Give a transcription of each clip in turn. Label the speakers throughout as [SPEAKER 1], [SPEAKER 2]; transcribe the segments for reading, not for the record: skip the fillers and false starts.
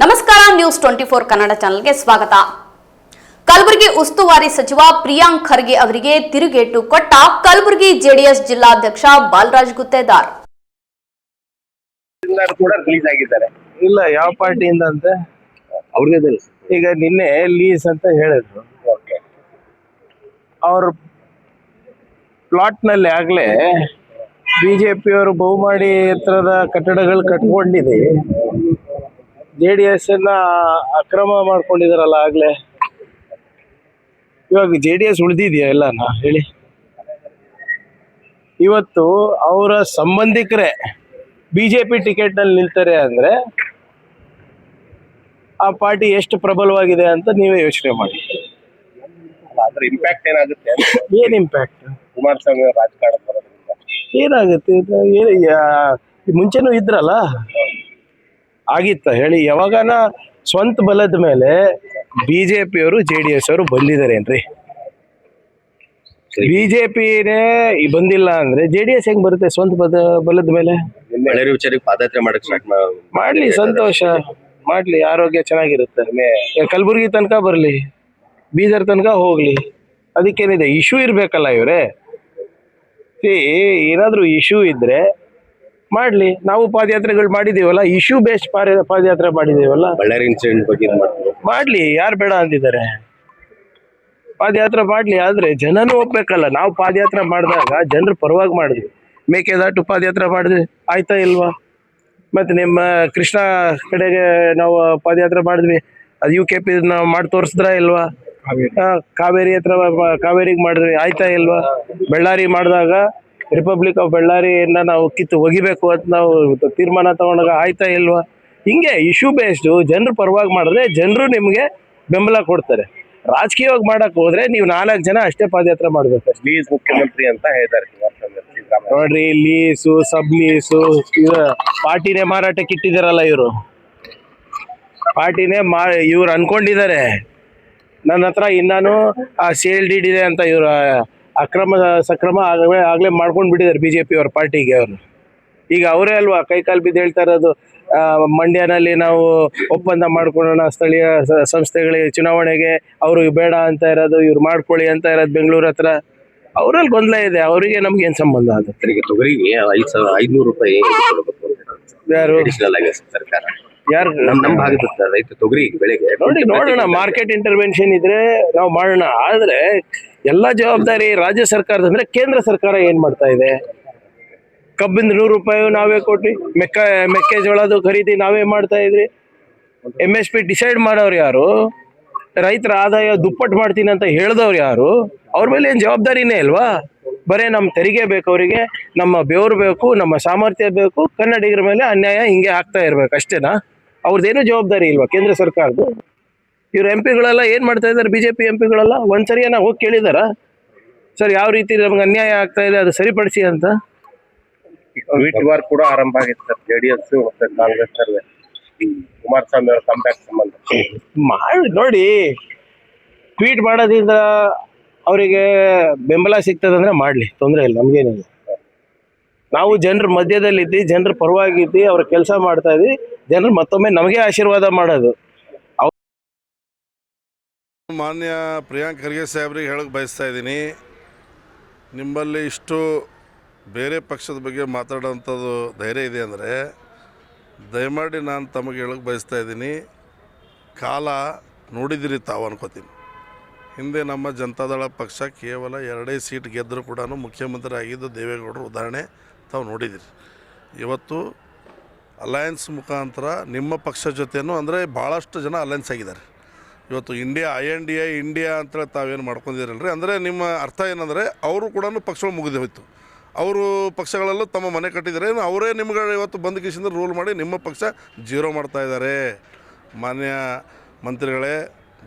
[SPEAKER 1] ನಮಸ್ಕಾರ, ನ್ಯೂಸ್ 24 ಕನ್ನಡ ಚಾನೆಲ್ಗೆ ಸ್ವಾಗತ. ಕಲಬುರಗಿ ಉಸ್ತುವಾರಿ ಸಚಿವ ಪ್ರಿಯಾಂಕ್ ಖರ್ಗೆ ಅವರಿಗೆ ತಿರುಗೇಟು ಕೊಟ್ಟ ಕಲಬುರಗಿ ಜೆಡಿಎಸ್ ಜಿಲ್ಲಾಧ್ಯಕ್ಷ ಬಾಲರಾಜ್ ಗುತ್ತೇದಾರ್.
[SPEAKER 2] ಇಲ್ಲ, ಯಾವ ಪಾರ್ಟಿಯಿಂದ ಅಂತ
[SPEAKER 3] ಅವ್ರಿಗೆ
[SPEAKER 2] ಈಗ ನಿನ್ನೆ ಲೀಸ್ ಅಂತ ಹೇಳಿದ್ರು. ಅವ್ರ ಪ್ಲಾಟ್ ನಲ್ಲಿ ಆಗ್ಲೇ ಬಿಜೆಪಿಯವರು ಬಹುಮಾಡಿ ಎತ್ತರದ ಕಟ್ಟಡಗಳು ಕಟ್ಕೊಂಡಿದೆ. JDS ಅಕ್ರಮ ಮಾಡ್ಕೊಂಡಿದಾರಲ್ಲ ಆಗ್ಲೇ. ಇವಾಗ JDS ಉಳಿದಿದೆಯಾ ಎಲ್ಲನ ಹೇಳಿ? ಇವತ್ತು ಅವರ ಸಂಬಂಧಿಕರೇ ಬಿಜೆಪಿ ಟಿಕೆಟ್ ನಲ್ಲಿ ನಿಲ್ತಾರೆ ಅಂದ್ರೆ ಆ ಪಾರ್ಟಿ ಎಷ್ಟು ಪ್ರಬಲವಾಗಿದೆ ಅಂತ ನೀವೇ ಯೋಚನೆ ಮಾಡಿ.
[SPEAKER 3] ಅದ್ರ ಇಂಪ್ಯಾಕ್ಟ್ ಏನಾಗುತ್ತೆ?
[SPEAKER 2] ಏನ್ ಇಂಪ್ಯಾಕ್ಟ್?
[SPEAKER 3] ಕುಮಾರಸ್ವಾಮಿ ರಾಜಕಾರಣ
[SPEAKER 2] ಏನಾಗುತ್ತೆ? ಮುಂಚೆನೂ ಇದ್ರಲ್ಲ, ಆಗಿತ್ತ ಹೇಳಿ? ಯಾವಾಗನ ಸ್ವಂತ ಬಲದ ಮೇಲೆ ಬಿಜೆಪಿಯವರು JDS ಅವರು ಬಂದಿದಾರೇನ್ರಿ? ಬಿಜೆಪಿನೇ ಬಂದಿಲ್ಲ ಅಂದ್ರೆ JDS ಹೆಂಗ್ ಬರುತ್ತೆ ಸ್ವಂತ ಬಲದ ಮೇಲೆ?
[SPEAKER 3] ವಿಚಾರಕ್ಕೆ ಪಾದಯಾತ್ರೆ ಮಾಡಕ್ ಸ್ಟಾರ್ಟ್
[SPEAKER 2] ಮಾಡ್ಲಿ, ಸಂತೋಷ ಮಾಡ್ಲಿ, ಆರೋಗ್ಯ ಚೆನ್ನಾಗಿರುತ್ತೆ. ಕಲಬುರ್ಗಿ ತನಕ ಬರ್ಲಿ, ಬೀದರ್ ತನಕ ಹೋಗ್ಲಿ, ಅದಕ್ಕೇನಿದೆ? ಇಶ್ಯೂ ಇರ್ಬೇಕಲ್ಲ ಇವ್ರೆ. ಏನಾದ್ರೂ ಇಶ್ಯೂ ಇದ್ರೆ ಮಾಡ್ಲಿ. ನಾವು ಪಾದಯಾತ್ರೆಗಳು ಮಾಡಿದೀವಲ್ಲ, ಇಶ್ಯೂ ಬೇಸ್ಡ್ ಪಾದಯಾತ್ರೆ ಮಾಡಿದೀವಲ್ಲ.
[SPEAKER 3] ಬಳ್ಳಾರಿ ಇನ್ಸಿಡೆಂಟ್ ಬಗ್ಗೆ
[SPEAKER 2] ಮಾಡ್ಲಿ, ಯಾರು ಬೇಡ ಅಂದಿದ್ದಾರೆ? ಪಾದಯಾತ್ರೆ ಮಾಡ್ಲಿ, ಆದ್ರೆ ಜನನೂ ಒಪ್ಬೇಕಲ್ಲ. ನಾವು ಪಾದಯಾತ್ರೆ ಮಾಡಿದಾಗ ಜನರ ಪರವಾಗಿ ಮಾಡಿದ್ವಿ. ಮೇಕೆದಾಟು ಪಾದಯಾತ್ರೆ ಮಾಡಿದ್ವಿ, ಆಯ್ತಾ ಇಲ್ವಾ? ಮತ್ತೆ ನಿಮ್ಮ ಕೃಷ್ಣ ಕಡೆಗೆ ನಾವು ಪಾದಯಾತ್ರೆ ಮಾಡಿದ್ವಿ, ಅದು UKP ನಾವು ಮಾಡಿ ತೋರಿಸಿದ್ರ ಇಲ್ವಾ? ಕಾವೇರಿ ಹತ್ರ ಕಾವೇರಿಗೆ ಮಾಡಿದ್ವಿ, ಆಯ್ತಾ ಇಲ್ವಾ? ಬಳ್ಳಾರಿ ಮಾಡಿದಾಗ ರಿಪಬ್ಲಿಕ್ ಆಫ್ ಬಳ್ಳಾರಿಯನ್ನ ನಾವು ಕಿತ್ತು ಒಗಿಬೇಕು ಅಂತ ನಾವು ತೀರ್ಮಾನ ತಗೊಂಡಾಗ ಆಯ್ತಾ ಇಲ್ವಾ? ಹಿಂಗೆ ಇಶ್ಯೂ ಬೇಸ್ಡ್ ಜನರ ಪರವಾಗಿ ಮಾಡಿದ್ರೆ ಜನರು ನಿಮ್ಗೆ ಬೆಂಬಲ ಕೊಡ್ತಾರೆ. ರಾಜಕೀಯವಾಗಿ ಮಾಡಕ್ ಹೋದ್ರೆ ನೀವು 4 ಜನ ಅಷ್ಟೇ ಪಾದಯಾತ್ರೆ ಮಾಡ್ಬೇಕು.
[SPEAKER 3] ಪ್ಲೀಸ್ ಮುಖ್ಯಮಂತ್ರಿ ಅಂತ ಹೇಳ್ತಾರೆ.
[SPEAKER 2] ನೋಡ್ರಿ, ಲೀಸು ಸಬ್ ಲೀಸು ಪಾರ್ಟಿನೇ ಮಾರಾಟಕ್ಕೆ ಇಟ್ಟಿದಾರಲ್ಲ ಇವರು. ಪಾರ್ಟಿನೇ ಇವ್ರು ಅನ್ಕೊಂಡಿದ್ದಾರೆ ನನ್ನ ಹತ್ರ ಇನ್ನೂ ಆ ಸೇಲ್ ಡೀಡ್ ಇದೆ ಅಂತ. ಇವ್ರು ಅಕ್ರಮ ಸಕ್ರಮ ಆಗ್ಲೇ ಮಾಡ್ಕೊಂಡ್ ಬಿಟ್ಟಿದ್ದಾರೆ ಬಿಜೆಪಿ ಅವ್ರ ಪಾರ್ಟಿಗೆ. ಅವರು ಈಗ ಅವರೇ ಅಲ್ವಾ ಕೈಕಾಲು ಬಿದ್ದು ಹೇಳ್ತಾ ಇರೋದು, ಮಂಡ್ಯನಲ್ಲಿ ನಾವು ಒಪ್ಪಂದ ಮಾಡ್ಕೊಳ್ಳೋಣ ಸ್ಥಳೀಯ ಸಂಸ್ಥೆಗಳಿಗೆ ಚುನಾವಣೆಗೆ, ಅವರು ಬೇಡ ಅಂತ ಇರೋದು, ಇವ್ರು ಮಾಡ್ಕೊಳ್ಳಿ ಅಂತ ಇರೋದು ಬೆಂಗಳೂರು ಹತ್ರ. ಅವರಲ್ಲಿ ಗೊಂದಲ ಇದೆ, ಅವರಿಗೆ ನಮ್ಗೆ ಏನ್ ಸಂಬಂಧ ಆಗುತ್ತೆ?
[SPEAKER 3] ತೊಗರಿಗೆ 500 ರೂಪಾಯಿ
[SPEAKER 2] ಯಾರು
[SPEAKER 3] ಸರ್ಕಾರ,
[SPEAKER 2] ಯಾರು
[SPEAKER 3] ನಮ್ಮ ಭಾಗದ ರೈತ ತೊಗರಿ ಬೆಳೆಗೆ
[SPEAKER 2] ನೋಡೋಣ. ಮಾರ್ಕೆಟ್ ಇಂಟರ್ವೆನ್ಷನ್ ಇದ್ರೆ ನಾವು ಮಾಡೋಣ, ಆದ್ರೆ ಎಲ್ಲಾ ಜವಾಬ್ದಾರಿ ರಾಜ್ಯ ಸರ್ಕಾರದ ಅಂದ್ರೆ ಕೇಂದ್ರ ಸರ್ಕಾರ ಏನ್ ಮಾಡ್ತಾ ಇದೆ? ಕಬ್ಬಿಂದ 100 ರೂಪಾಯಿ ನಾವೇ ಕೊಟ್ವಿ, ಮೆಕ್ಕೆಜೋಳದ ಖರೀದಿ ನಾವೇ ಮಾಡ್ತಾ ಇದ್ರಿ. MSP ಡಿಸೈಡ್ ಮಾಡೋರು ಯಾರು? ರೈತರ ಆದಾಯ ದುಪ್ಪಟ್ಟು ಮಾಡ್ತೀನಿ ಅಂತ ಹೇಳಿದವ್ರು ಯಾರು? ಅವ್ರ ಮೇಲೆ ಏನ್ ಜವಾಬ್ದಾರಿನೇ ಇಲ್ವಾ? ಬರೇ ನಮ್ಮ ತೆರಿಗೆ ಬೇಕು ಅವರಿಗೆ, ನಮ್ಮ ಬೆವರು ಬೇಕು, ನಮ್ಮ ಸಾಮರ್ಥ್ಯ ಬೇಕು, ಕನ್ನಡಿಗರ ಮೇಲೆ ಅನ್ಯಾಯ ಹಿಂಗೆ ಆಗ್ತಾ ಇರ್ಬೇಕು ಅಷ್ಟೇನಾ? ಅವ್ರದ್ದೇನು ಜವಾಬ್ದಾರಿ ಇಲ್ವಾ ಕೇಂದ್ರ ಸರ್ಕಾರದ್ದು? ಇವ್ರ MP ಗಳೆಲ್ಲ ಏನ್ ಮಾಡ್ತಾ ಇದಾರೆ? ಬಿಜೆಪಿ MP ಗಳೆಲ್ಲ ಒಂದ್ಸರಿಯನ್ನ ಹೋಗಿ ಕೇಳಿದಾರ ಸರ್ ಯಾವ ರೀತಿ ನಮ್ಗೆ ಅನ್ಯಾಯ ಆಗ್ತಾ ಇದೆ, ಅದು ಸರಿಪಡಿಸಿ ಅಂತ?
[SPEAKER 3] ಟ್ವೀಟ್ ವಾರ್ ಕೂಡ ಆರಂಭ ಆಗಿತ್ತು ಸರ್. JDS ಮತ್ತೆ ಕಾಂಗ್ರೆಸ್ ಕುಮಾರಸ್ವಾಮಿ ಅವರ ಕಂಬ್ಯಾಕ್ ಸಂಬಂಧ
[SPEAKER 2] ಮಾಡಿ ನೋಡಿ. ಟ್ವೀಟ್ ಮಾಡೋದ್ರಿಂದ ಅವರಿಗೆ ಬೆಂಬಲ ಸಿಗ್ತದಂದ್ರೆ ಮಾಡ್ಲಿ, ತೊಂದರೆ ಇಲ್ಲ, ನಮ್ಗೇನಿಲ್ಲ. ನಾವು ಜನರ ಮಧ್ಯದಲ್ಲಿದ್ದಿ, ಜನರ ಪರವಾಗಿದ್ದಿ, ಅವ್ರ ಕೆಲಸ ಮಾಡ್ತಾ ಇದ್ವಿ. ಜನರು ಮತ್ತೊಮ್ಮೆ ನಮಗೆ ಆಶೀರ್ವಾದ ಮಾಡೋದು.
[SPEAKER 4] ಮಾನ್ಯ ಪ್ರಿಯಾಂಕ್ ಖರ್ಗೆ ಸಾಹೇಬ್ರಿಗೆ ಹೇಳಕ್ಕೆ ಬಯಸ್ತಾ ಇದ್ದೀನಿ, ನಿಮ್ಮಲ್ಲಿ ಇಷ್ಟು ಬೇರೆ ಪಕ್ಷದ ಬಗ್ಗೆ ಮಾತಾಡೋಂಥದ್ದು ಧೈರ್ಯ ಇದೆ ಅಂದರೆ ದಯಮಾಡಿ ನಾನು ತಮಗೆ ಹೇಳಕ್ಕೆ ಬಯಸ್ತಾ ಇದ್ದೀನಿ, ಕಾಲ ನೋಡಿದಿರಿ ತಾವು ಅನ್ಕೋತೀನಿ. ಹಿಂದೆ ನಮ್ಮ ಜನತಾದಳ ಪಕ್ಷ ಕೇವಲ 2 ಸೀಟ್ ಗೆದ್ದರೂ ಕೂಡ ಮುಖ್ಯಮಂತ್ರಿ ಆಗಿದ್ದು ದೇವೇಗೌಡರು ಉದಾಹರಣೆ ತಾವು ನೋಡಿದಿರಿ. ಇವತ್ತು ಅಲಯನ್ಸ್ ಮುಖಾಂತರ ನಿಮ್ಮ ಪಕ್ಷ ಜೊತೆನೂ ಅಂದರೆ ಭಾಳಷ್ಟು ಜನ ಅಲಯನ್ಸ್ ಆಗಿದ್ದಾರೆ. ಇವತ್ತು INDA ಇಂಡಿಯಾ ಅಂತೇಳಿ ತಾವೇನು ಮಾಡ್ಕೊಂಡಿರಲ್ರಿ, ಅಂದರೆ ನಿಮ್ಮ ಅರ್ಥ ಏನಂದರೆ ಅವರು ಕೂಡ ಪಕ್ಷಗಳು ಮುಗಿದು ಹೋಯ್ತು, ಅವರು ಪಕ್ಷಗಳಲ್ಲೂ ತಮ್ಮ ಮನೆ ಕಟ್ಟಿದ್ದಾರೆ, ಅವರೇ ನಿಮ್ಗೆ ಇವತ್ತು ಬಂದ್ ಕಿಶಿಂದ ರೂಲ್ ಮಾಡಿ ನಿಮ್ಮ ಪಕ್ಷ 0 ಮಾಡ್ತಾಯಿದ್ದಾರೆ. ಮಾನ್ಯ ಮಂತ್ರಿಗಳೇ,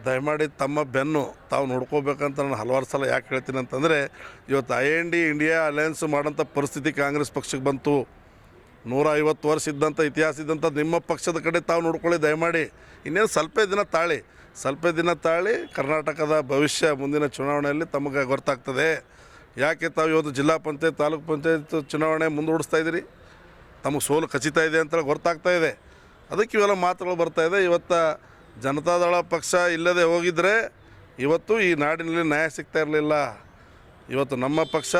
[SPEAKER 4] ದಯಮಾಡಿ ತಮ್ಮ ಬೆನ್ನು ತಾವು ನೋಡ್ಕೋಬೇಕಂತ ನಾನು ಹಲವಾರು ಸಲ ಯಾಕೆ ಹೇಳ್ತೀನಿ ಅಂತಂದರೆ, ಇವತ್ತು ಇಂಡಿಯಾ ಅಲಯನ್ಸ್ ಮಾಡೋಂಥ ಪರಿಸ್ಥಿತಿ ಕಾಂಗ್ರೆಸ್ ಪಕ್ಷಕ್ಕೆ ಬಂತು. 150 ವರ್ಷ ಇದ್ದಂಥ ಇತಿಹಾಸ ಇದ್ದಂಥ ನಿಮ್ಮ ಪಕ್ಷದ ಕಡೆ ತಾವು ನೋಡ್ಕೊಳ್ಳಿ ದಯಮಾಡಿ. ಇನ್ನೇನು ಸ್ವಲ್ಪ ದಿನ ತಾಳಿ ಕರ್ನಾಟಕದ ಭವಿಷ್ಯ ಮುಂದಿನ ಚುನಾವಣೆಯಲ್ಲಿ ತಮಗೆ ಗೊತ್ತಾಗ್ತದೆ. ಯಾಕೆ ತಾವು ಇವತ್ತು ಜಿಲ್ಲಾ ಪಂಚಾಯತ್ ತಾಲೂಕು ಪಂಚಾಯತ್ ಚುನಾವಣೆ ಮುಂದೂಡಿಸ್ತಾ ಇದ್ದೀರಿ? ತಮಗೆ ಸೋಲು ಖಚಿತ ಇದೆ ಅಂತ ಗೊತ್ತಾಗ್ತಾ ಇದೆ. ಅದಕ್ಕೆ ಇವೆಲ್ಲ ಮಾತುಗಳು ಬರ್ತಾಯಿದೆ. ಇವತ್ತು ಜನತಾದಳ ಪಕ್ಷ ಇಲ್ಲದೆ ಹೋಗಿದ್ರೆ ಇವತ್ತು ಈ ನಾಡಿನಲ್ಲಿ ನ್ಯಾಯ ಸಿಗ್ತಾ ಇರಲಿಲ್ಲ. ಇವತ್ತು ನಮ್ಮ ಪಕ್ಷ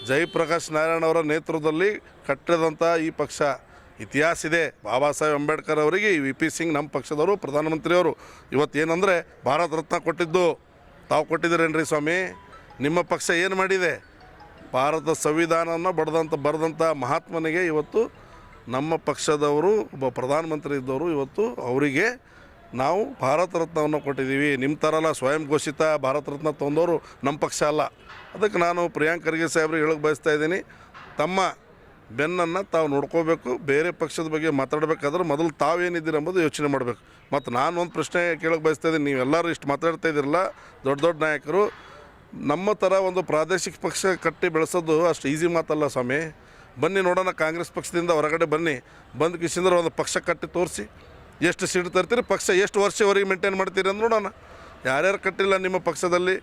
[SPEAKER 4] ಜಯಪ್ರಕಾಶ್ ನಾರಾಯಣ ಅವರ ನೇತೃತ್ವದಲ್ಲಿ ಕಟ್ಟಿದಂಥ ಈ ಪಕ್ಷ ಇತಿಹಾಸ ಇದೆ. ಬಾಬಾ ಸಾಹೇಬ್ ಅಂಬೇಡ್ಕರ್ ಅವರಿಗೆ ವಿ ಪಿ ಸಿಂಗ್ ನಮ್ಮ ಪಕ್ಷದವರು ಪ್ರಧಾನಮಂತ್ರಿಯವರು. ಇವತ್ತು ಏನಂದರೆ ಭಾರತ ರತ್ನ ಕೊಟ್ಟಿದ್ದು ತಾವು ಕೊಟ್ಟಿದ್ದೀರೇನ್ರಿ ಸ್ವಾಮಿ? ನಿಮ್ಮ ಪಕ್ಷ ಏನು ಮಾಡಿದೆ? ಭಾರತ ಸಂವಿಧಾನವನ್ನು ಬರೆದಂಥ ಮಹಾತ್ಮನಿಗೆ ಇವತ್ತು ನಮ್ಮ ಪಕ್ಷದವರು ಒಬ್ಬ ಪ್ರಧಾನಮಂತ್ರಿ ಇದ್ದವರು ಇವತ್ತು ಅವರಿಗೆ ನಾವು ಭಾರತ ರತ್ನವನ್ನು ಕೊಟ್ಟಿದ್ದೀವಿ. ನಿಮ್ಮ ಥರ ಅಲ್ಲ ಸ್ವಯಂ ಘೋಷಿತ ಭಾರತ ರತ್ನ ತೊಗೊಂಡವರು ನಮ್ಮ ಪಕ್ಷ ಅಲ್ಲ. ಅದಕ್ಕೆ ನಾನು ಪ್ರಿಯಾಂಕ್ ಖರ್ಗೆ ಸಾಹೇಬ್ರಿಗೆ ಹೇಳಕ್ಕೆ ಬಯಸ್ತಾ ಇದ್ದೀನಿ, ತಮ್ಮ ಬೆನ್ನನ್ನು ತಾವು ನೋಡ್ಕೋಬೇಕು. ಬೇರೆ ಪಕ್ಷದ ಬಗ್ಗೆ ಮಾತಾಡಬೇಕಾದ್ರೆ ಮೊದಲು ತಾವೇನಿದ್ದೀರಿ ಎಂಬುದು ಯೋಚನೆ ಮಾಡಬೇಕು. ಮತ್ತು ನಾನು ಒಂದು ಪ್ರಶ್ನೆ ಕೇಳಕ್ಕೆ ಬಯಸ್ತಾ ಇದ್ದೀನಿ, ನೀವೆಲ್ಲರೂ ಇಷ್ಟು ಮಾತಾಡ್ತಾ ಇದ್ದೀರಲ್ಲ ದೊಡ್ಡ ದೊಡ್ಡ ನಾಯಕರು, ನಮ್ಮ ಥರ ಒಂದು ಪ್ರಾದೇಶಿಕ ಪಕ್ಷ ಕಟ್ಟಿ ಬೆಳೆಸೋದು ಅಷ್ಟು ಈಸಿ ಮಾತಲ್ಲ ಸ್ವಾಮಿ. ಬನ್ನಿ ನೋಡೋಣ, ಕಾಂಗ್ರೆಸ್ ಪಕ್ಷದಿಂದ ಹೊರಗಡೆ ಬನ್ನಿ, ಬಂದು ಕಿಸಿಂದ್ರೆ ಒಂದು ಪಕ್ಷ ಕಟ್ಟಿ ತೋರಿಸಿ. ಎಷ್ಟು ಸೀಟ್ ತರ್ತೀರಿ, ಪಕ್ಷ ಎಷ್ಟು ವರ್ಷವರೆಗೆ ಮೇಂಟೈನ್ ಮಾಡ್ತೀರಿ ಅಂತ ನೋಡೋಣ. ಯಾರ್ಯಾರು ಕಟ್ಟಿಲ್ಲ ನಿಮ್ಮ ಪಕ್ಷದಲ್ಲಿ?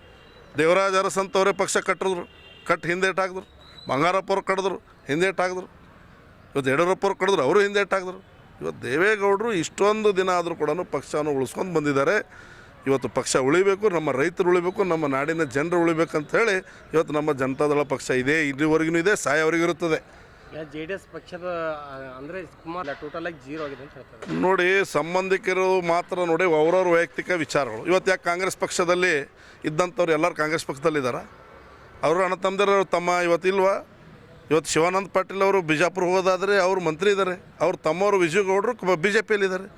[SPEAKER 4] ದೇವರಾಜ ಅರಸಂತವರೇ ಪಕ್ಷ ಕಟ್ಟಿದ್ರು, ಹಿಂದೇಟ್ ಹಾಕಿದ್ರು. ಬಂಗಾರಪ್ಪ ಅವ್ರು ಕಡಿದ್ರು, ಹಿಂದೇಟ್ ಹಾಕಿದ್ರು. ಇವತ್ತು ಯಡಿಯೂರಪ್ಪ ಅವ್ರು ಕಡಿದ್ರು, ಅವರು ಹಿಂದೇಟ್ ಹಾಕಿದ್ರು. ಇವತ್ತು ದೇವೇಗೌಡರು ಇಷ್ಟೊಂದು ದಿನ ಆದರೂ ಕೂಡ ಪಕ್ಷವನ್ನು ಉಳಿಸ್ಕೊಂಡು ಬಂದಿದ್ದಾರೆ. ಇವತ್ತು ಪಕ್ಷ ಉಳಿಬೇಕು, ನಮ್ಮ ರೈತರು ಉಳಿಬೇಕು, ನಮ್ಮ ನಾಡಿನ ಜನರು ಉಳಿಬೇಕಂತ ಹೇಳಿ ಇವತ್ತು ನಮ್ಮ ಜನತಾದಳ ಪಕ್ಷ ಇದೆ, ಇಲ್ಲಿವರೆಗೂ ಇದೆ, ಸಾಯೋವರೆಗೂ ಇರುತ್ತದೆ.
[SPEAKER 5] JDS ಪಕ್ಷದ ಅಂದರೆ ಸುಮಾರು ಟೋಟಲ್ ಆಗಿ 0 ಆಗಿದೆ ಅಂತ ಹೇಳ್ತಾರೆ.
[SPEAKER 4] ನೋಡಿ, ಸಂಬಂಧಿಕರು ಮಾತ್ರ ನೋಡಿ ಅವರವ್ರ ವೈಯಕ್ತಿಕ ವಿಚಾರಗಳು. ಇವತ್ತು ಯಾಕೆ ಕಾಂಗ್ರೆಸ್ ಪಕ್ಷದಲ್ಲಿ ಇದ್ದಂಥವ್ರು ಎಲ್ಲರೂ ಕಾಂಗ್ರೆಸ್ ಪಕ್ಷದಲ್ಲಿದ್ದಾರೆ? ಅವರು ಅಣ್ಣ ತಮ್ಮದಿರು ತಮ್ಮ ಇವತ್ತಿಲ್ವಾ? ಇವತ್ತು ಶಿವಾನಂದ ಪಾಟೀಲ್ ಅವರು ಬಿಜಾಪುರ ಹೋಗೋದಾದರೆ ಅವರು ಮಂತ್ರಿ ಇದ್ದಾರೆ, ಅವ್ರ ತಮ್ಮವರು ವಿಜಯಗೌಡರು BJPಯಲ್ಲಿದ್ದಾರೆ.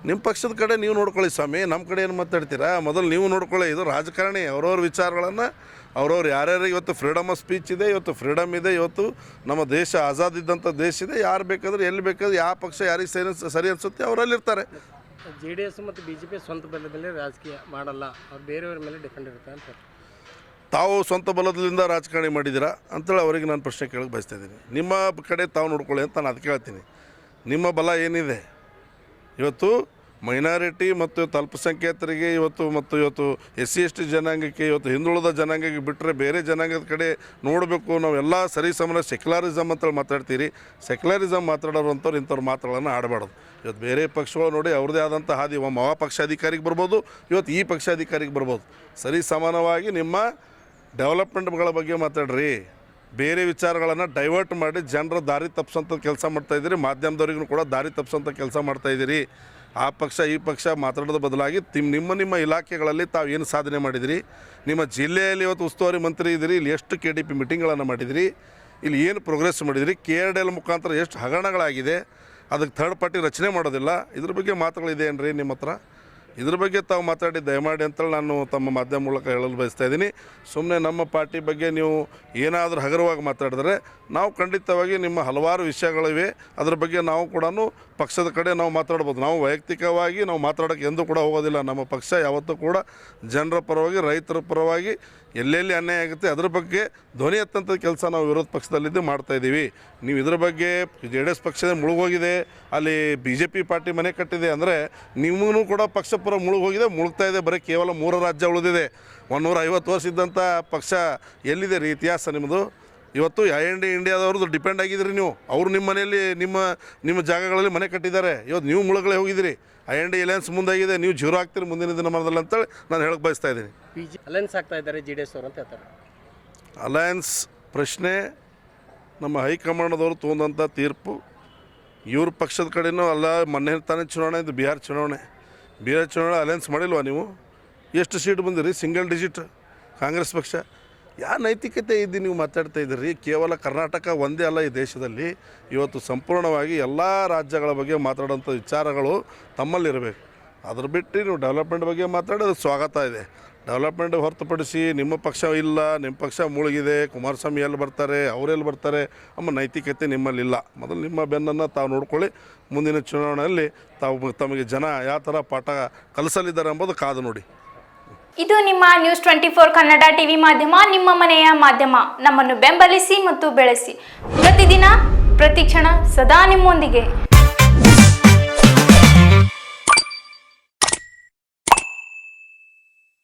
[SPEAKER 4] ನಿಮ್ಮ ಪಕ್ಷದ ಕಡೆ ನೀವು ನೋಡ್ಕೊಳ್ಳಿ ಸ್ವಾಮಿ, ನಮ್ಮ ಕಡೆ ಏನು ಮಾತಾಡ್ತೀರಾ? ಮೊದಲು ನೀವು ನೋಡ್ಕೊಳ್ಳಿ. ಇದು ರಾಜಕಾರಣಿ, ಅವ್ರವ್ರ ವಿಚಾರಗಳನ್ನು ಅವ್ರವ್ರು ಯಾರ್ಯಾರು ಇವತ್ತು ಫ್ರೀಡಮ್ ಆಫ್ ಸ್ಪೀಚ್ ಇದೆ, ಇವತ್ತು ಫ್ರೀಡಮ್ ಇದೆ, ಇವತ್ತು ನಮ್ಮ ದೇಶ ಆಜಾದ್ ಇದ್ದಂಥ ದೇಶ ಇದೆ. ಯಾರು ಬೇಕಾದ್ರೆ ಎಲ್ಲಿ ಬೇಕಾದ್ರೆ ಯಾವ ಪಕ್ಷ ಯಾರಿಗೆ ಸರಿ ಅನಿಸುತ್ತೆ ಅವರಲ್ಲಿರ್ತಾರೆ.
[SPEAKER 5] JDS ಮತ್ತು BJP ಸ್ವಂತ ಬಲದ ಮೇಲೆ ರಾಜಕೀಯ ಮಾಡಲ್ಲ, ಅವ್ರು ಬೇರೆಯವ್ರ ಮೇಲೆ ಡಿಪೆಂಡ್ ಇರುತ್ತೆ ಅಂತ.
[SPEAKER 4] ತಾವು ಸ್ವಂತ ಬಲದಿಂದ ರಾಜಕಾರಣಿ ಮಾಡಿದ್ದೀರಾ ಅಂತೇಳಿ ಅವರಿಗೆ ನಾನು ಪ್ರಶ್ನೆ ಕೇಳಕ್ಕೆ ಬಯಸ್ತಾ ಇದ್ದೀನಿ. ನಿಮ್ಮ ಕಡೆ ತಾವು ನೋಡ್ಕೊಳ್ಳಿ ಅಂತ ನಾನು ಅದು ಕೇಳ್ತೀನಿ. ನಿಮ್ಮ ಬಲ ಏನಿದೆ? ಇವತ್ತು ಮೈನಾರಿಟಿ ಮತ್ತು ಅಲ್ಪಸಂಖ್ಯಾತರಿಗೆ ಇವತ್ತು SC/ST ಜನಾಂಗಕ್ಕೆ, ಇವತ್ತು ಹಿಂದುಳಿದ ಜನಾಂಗಕ್ಕೆ ಬಿಟ್ಟರೆ ಬೇರೆ ಜನಾಂಗದ ಕಡೆ ನೋಡಬೇಕು. ನಾವೆಲ್ಲ ಸರಿ ಸಮನ ಸೆಕ್ಯುಲರಿಸಮ್ ಅಂತೇಳಿ ಮಾತಾಡ್ತೀರಿ. ಸೆಕ್ಯುಲರಿಸಮ್ ಮಾತಾಡೋರಂಥವ್ರು ಇಂಥವ್ರು ಮಾತುಗಳನ್ನು ಆಡಬಾರ್ದು. ಇವತ್ತು ಬೇರೆ ಪಕ್ಷಗಳು ನೋಡಿ ಅವ್ರದ್ದೇ ಆದಂಥ ಹಾದಿ, ಒಮ್ಮ ಆ ಪಕ್ಷಾಧಿಕಾರಿಗೆ ಬರ್ಬೋದು, ಇವತ್ತು ಈ ಪಕ್ಷಾಧಿಕಾರಿಗೆ ಬರ್ಬೋದು. ಸರಿ ಸಮಾನವಾಗಿ ನಿಮ್ಮ ಡೆವಲಪ್ಮೆಂಟ್ಗಳ ಬಗ್ಗೆ ಮಾತಾಡ್ರಿ. ಬೇರೆ ವಿಚಾರಗಳನ್ನು ಡೈವರ್ಟ್ ಮಾಡಿ ಜನರ ದಾರಿ ತಪ್ಪಿಸೋಂಥ ಕೆಲಸ ಮಾಡ್ತಾಯಿದ್ದೀರಿ. ಮಾಧ್ಯಮದವ್ರಿಗೂ ಕೂಡ ದಾರಿ ತಪ್ಪಿಸೋಂಥ ಕೆಲಸ ಮಾಡ್ತಾಯಿದ್ದೀರಿ. ಆ ಪಕ್ಷ ಈ ಪಕ್ಷ ಮಾತಾಡೋದ್ರ ಬದಲಾಗಿ ನಿಮ್ಮ ಇಲಾಖೆಗಳಲ್ಲಿ ತಾವು ಏನು ಸಾಧನೆ ಮಾಡಿದಿರಿ? ನಿಮ್ಮ ಜಿಲ್ಲೆಯಲ್ಲಿ ಇವತ್ತು ಉಸ್ತುವಾರಿ ಮಂತ್ರಿ ಇದ್ದೀರಿ, ಇಲ್ಲಿ ಎಷ್ಟು KDP ಮೀಟಿಂಗ್ಗಳನ್ನು ಮಾಡಿದಿರಿ? ಇಲ್ಲಿ ಏನು ಪ್ರೋಗ್ರೆಸ್ ಮಾಡಿದಿರಿ? KRDL ಮುಖಾಂತರ ಎಷ್ಟು ಹಗರಣಗಳಾಗಿದೆ? ಅದಕ್ಕೆ ಥರ್ಡ್ ಪಾರ್ಟಿ ರಚನೆ ಮಾಡೋದಿಲ್ಲ. ಇದ್ರ ಬಗ್ಗೆ ಮಾತುಗಳಿದೆ ಏನ್ರಿ ನಿಮ್ಮ ಹತ್ರ? ಇದ್ರ ಬಗ್ಗೆ ತಾವು ಮಾತಾಡಿ ದಯಮಾಡಿ ಅಂತೇಳಿ ನಾನು ತಮ್ಮ ಮಾಧ್ಯಮ ಮೂಲಕ ಹೇಳಲು ಬಯಸ್ತಾ ಇದ್ದೀನಿ. ಸುಮ್ಮನೆ ನಮ್ಮ ಪಾರ್ಟಿ ಬಗ್ಗೆ ನೀವು ಏನಾದರೂ ಹಗುರವಾಗಿ ಮಾತಾಡಿದ್ರೆ ನಾವು ಖಂಡಿತವಾಗಿ ನಿಮ್ಮ ಹಲವಾರು ವಿಷಯಗಳಿವೆ, ಅದ್ರ ಬಗ್ಗೆ ನಾವು ಕೂಡ ಪಕ್ಷದ ಕಡೆ ನಾವು ಮಾತಾಡ್ಬೋದು. ನಾವು ವೈಯಕ್ತಿಕವಾಗಿ ನಾವು ಮಾತಾಡೋಕ್ಕೆ ಎಂದೂ ಕೂಡ ಹೋಗೋದಿಲ್ಲ. ನಮ್ಮ ಪಕ್ಷ ಯಾವತ್ತೂ ಕೂಡ ಜನರ ಪರವಾಗಿ, ರೈತರ ಪರವಾಗಿ ಎಲ್ಲೆಲ್ಲಿ ಅನ್ಯಾಯ ಆಗುತ್ತೆ ಅದ್ರ ಬಗ್ಗೆ ಧ್ವನಿ ಎತ್ತಂಥ ಕೆಲಸ ನಾವು ವಿರೋಧ ಪಕ್ಷದಲ್ಲಿದ್ದು ಮಾಡ್ತಾಯಿದ್ದೀವಿ. ನೀವು ಇದ್ರ ಬಗ್ಗೆ JDS ಪಕ್ಷದ ಮುಳುಗೋಗಿದೆ, ಅಲ್ಲಿ BJP ಪಾರ್ಟಿ ಮನೆ ಕಟ್ಟಿದೆ ಅಂದರೆ ನಿಮಗೂ ಕೂಡ ಪಕ್ಷ ಪರ ಮುಳುಗ್ತಾ ಇದೆ. ಬರೀ ಕೇವಲ 3 ರಾಜ್ಯ ಉಳಿದಿದೆ. 150 ವರ್ಷ ಇದ್ದಂಥ ಪಕ್ಷ ಎಲ್ಲಿದೆ ರೀ ಇತಿಹಾಸ ನಿಮ್ಮದು? ಇವತ್ತು IND ಇಂಡಿಯಾದವ್ರದ್ದು ಡಿಪೆಂಡ್ ಆಗಿದ್ದೀರಿ ನೀವು. ಅವರು ನಿಮ್ಮ ಮನೆಯಲ್ಲಿ ನಿಮ್ಮ ಜಾಗಗಳಲ್ಲಿ ಮನೆ ಕಟ್ಟಿದ್ದಾರೆ. ಇವತ್ತು ನೀವು ಮುಳುಗಡೆ ಹೋಗಿದ್ದೀರಿ. IND ಅಲಯನ್ಸ್ ಮುಂದಾಗಿದೆ, ನೀವು 0 ಆಗ್ತೀರಿ ಮುಂದಿನ ದಿನಮಾನದಲ್ಲಿ ಅಂತೇಳಿ ನಾನು ಹೇಳಕ್ಕೆ ಬಯಸ್ತಾ ಇದ್ದೀನಿ.
[SPEAKER 5] ಅಲಯನ್ಸ್ ಆಗ್ತಾ ಇದ್ದಾರೆ JDS ಅವರು ಅಂತ ಹೇಳ್ತಾರೆ.
[SPEAKER 4] ಅಲಯನ್ಸ್ ಪ್ರಶ್ನೆ ನಮ್ಮ ಹೈಕಮಾಂಡದವರು ತೊಗೊಂಡಂಥ ತೀರ್ಪು. ಇವ್ರ ಪಕ್ಷದ ಕಡೆನೂ ಅಲ್ಲ, ಮೊನ್ನೆ ತಾನೇ ಚುನಾವಣೆ ಇದು, ಬಿಹಾರ್ ಚುನಾವಣೆ ಅಲಯನ್ಸ್ ಮಾಡಿಲ್ವಾ ನೀವು? ಎಷ್ಟು ಸೀಟ್ ಬಂದಿರಿ? ಸಿಂಗಲ್ ಡಿಜಿಟ್ ಕಾಂಗ್ರೆಸ್ ಪಕ್ಷ. ಯಾವ ನೈತಿಕತೆ ಇದ್ದು ನೀವು ಮಾತಾಡ್ತಾ ಇದ್ದೀರಿ? ಕೇವಲ ಕರ್ನಾಟಕ ಒಂದೇ ಅಲ್ಲ, ಈ ದೇಶದಲ್ಲಿ ಇವತ್ತು ಸಂಪೂರ್ಣವಾಗಿ ಎಲ್ಲ ರಾಜ್ಯಗಳ ಬಗ್ಗೆ ಮಾತಾಡೋಂಥ ವಿಚಾರಗಳು ತಮ್ಮಲ್ಲಿರಬೇಕು. ಅದ್ರ ಬಿಟ್ಟು ನೀವು ಡೆವಲಪ್ಮೆಂಟ್ ಬಗ್ಗೆ ಮಾತಾಡೋದು ಸ್ವಾಗತ ಇದೆ. ಡೆವಲಪ್ಮೆಂಟ್ ಹೊರತುಪಡಿಸಿ ನಿಮ್ಮ ಪಕ್ಷ ಇಲ್ಲ, ನಿಮ್ಮ ಪಕ್ಷ ಮುಳುಗಿದೆ, ಕುಮಾರಸ್ವಾಮಿ ಎಲ್ಲಿ ಬರ್ತಾರೆ, ಅವರೆಲ್ಲಿ ಬರ್ತಾರೆ ಎಂಬ ನೈತಿಕತೆ ನಿಮ್ಮಲ್ಲಿಲ್ಲ. ಮೊದಲು ನಿಮ್ಮ ಬೆನ್ನನ್ನು ತಾವು ನೋಡ್ಕೊಳ್ಳಿ. ಮುಂದಿನ ಚುನಾವಣೆಯಲ್ಲಿ ತಮಗೆ ಜನ ಯಾವ ಥರ ಪಾಠ ಕಲಿಸಲಿದ್ದಾರೆ ಎಂಬುದು ಕಾದು ನೋಡಿ.
[SPEAKER 1] ಇದು ನಿಮ್ಮ ನ್ಯೂಸ್ 24 ಕನ್ನಡ ಟಿವಿ ಮಾಧ್ಯಮ, ನಿಮ್ಮ ಮನೆಯ ಮಾಧ್ಯಮ. ನಮ್ಮನ್ನು ಬೆಂಬಲಿಸಿ ಮತ್ತು ಬೆಳೆಸಿ. ಪ್ರತಿದಿನ ಪ್ರತಿಕ್ಷಣ ಸದಾ ನಿಮ್ಮೊಂದಿಗೆ.